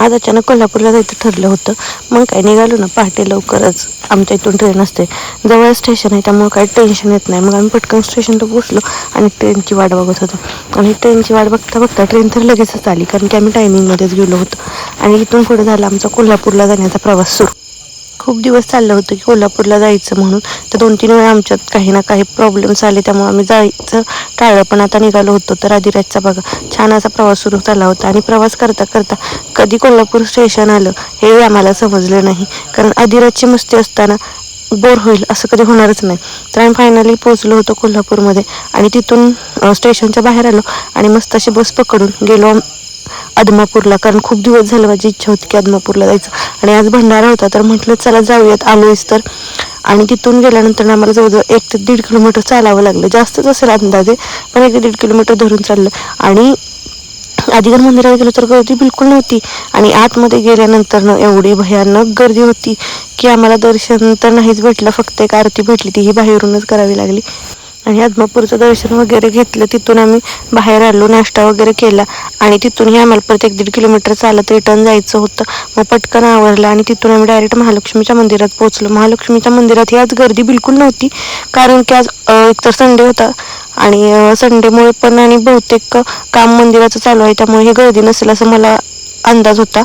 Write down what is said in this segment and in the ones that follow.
आज अचानक कोल्हापूरला जायचं ठरलं होतं. मग काय निघालो ना पहाटे लवकरच. आमच्या इथून ट्रेन असते, जवळ स्टेशन आहे, त्यामुळे काही टेन्शन येत नाही. मग आम्ही पटकन स्टेशनला पोहोचलो आणि ट्रेनची वाट बघत होतो. आणि ट्रेनची वाट बघता बघता ट्रेन तर लगेचच आली, कारण की आम्ही टायमिंगमध्येच गेलो होतो. आणि इथून पुढे झाला आमचा कोल्हापूरला जाण्याचा प्रवास सुरू. खूप दिवस चाललं होतं की कोल्हापूरला जायचं म्हणून. तर 2-3 वेळा आमच्यात काही ना काही प्रॉब्लेम्स आले, त्यामुळे आम्ही जायचं टाळलं. पण आता निघालो होतो. तर आदिराजचा बघा छान असा प्रवास सुरू झाला होता. आणि प्रवास करता करता कधी कोल्हापूर स्टेशन आलं हे आम्हाला समजलं नाही, कारण आदिराजची मस्ती असताना बोर होईल असं कधी होणारच नाही. तर आम्ही फायनली पोहोचलो होतो कोल्हापूरमध्ये. आणि तिथून स्टेशनच्या बाहेर आलो आणि मस्त अशी बस पकडून गेलो आदमापूरला, कारण खूप दिवस झालं माझी इच्छा होती की आदमापूरला जायचं. आणि आज भंडारा होता, तर म्हटलं चला जाऊयात, आलोयच तर. आणि तिथून गेल्यानंतर आम्हाला जवळजवळ 1 ते 1.5 किलोमीटर चालावं लागलं. जास्तच असेल अंदाजे, पण 1 ते 1.5 किलोमीटर धरून चाललं. आणि आदिगर मंदिरात गेलो तर गर्दी बिलकुल नव्हती. आणि आतमध्ये गेल्यानंतर एवढी भयानक गर्दी होती की आम्हाला दर्शन तर नाहीच भेटलं, फक्त एक आरती भेटली, तीही बाहेरूनच करावी लागली. आणि आदमापूरचं दर्शन वगैरे घेतलं. तिथून आम्ही बाहेर आलो, नाश्ता वगैरे केला. आणि तिथूनही आम्हाला परत 1-1.5 किलोमीटर चालत रिटर्न जायचं होतं. मग पटकन आवरलं आणि तिथून आम्ही डायरेक्ट महालक्ष्मीच्या मंदिरात पोहोचलो. महालक्ष्मीच्या मंदिरात ही आज गर्दी बिलकुल नव्हती, कारण की आज एकतर संडे होता आणि संडेमुळे पण, आणि बहुतेक काम मंदिराचं चालू आहे, त्यामुळे ही गर्दी नसेल असं मला अंदाज होता.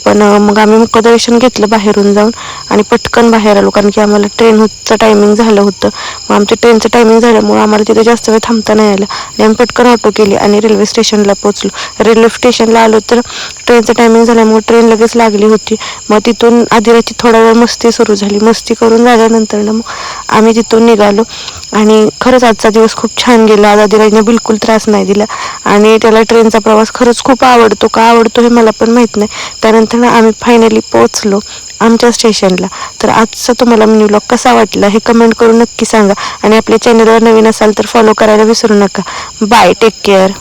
पण मग आम्ही मुखदर्शन घेतलं बाहेरून जाऊन आणि पटकन बाहेर आलो, कारण की आम्हाला ट्रेनचं टायमिंग झालं होतं. मग आमच्या ट्रेनचं टायमिंग झाल्यामुळे आम्हाला तिथे जास्त वेळ थांबता नाही आलं. आणि आम्ही पटकन ऑटो केली आणि रेल्वे स्टेशनला पोहोचलो. रेल्वे स्टेशनला आलो तर ट्रेनचं टायमिंग झाल्यामुळे ट्रेन लगेच लागली होती. मग तिथून आदिराची थोडा वेळ मस्ती सुरू झाली. मस्ती करून झाल्यानंतर मग आम्ही तिथून निघालो. आणि खरंच आजचा दिवस खूप छान गेला. आज आदिराजने बिलकुल त्रास नाही दिला. आणि त्याला ट्रेनचा प्रवास खरंच खूप आवडतो. का आवडतो हे मला पण माहीत नाही. त्यानंतर आम्ही फायनली पोहोचलो आमच्या स्टेशनला. तर आजचा तुम्हाला मिनी व्लॉग कसा वाटला हे कमेंट करून नक्की सांगा. आणि आपल्या चॅनलवर नवीन असाल तर फॉलो करायला विसरू नका. Bye, take care.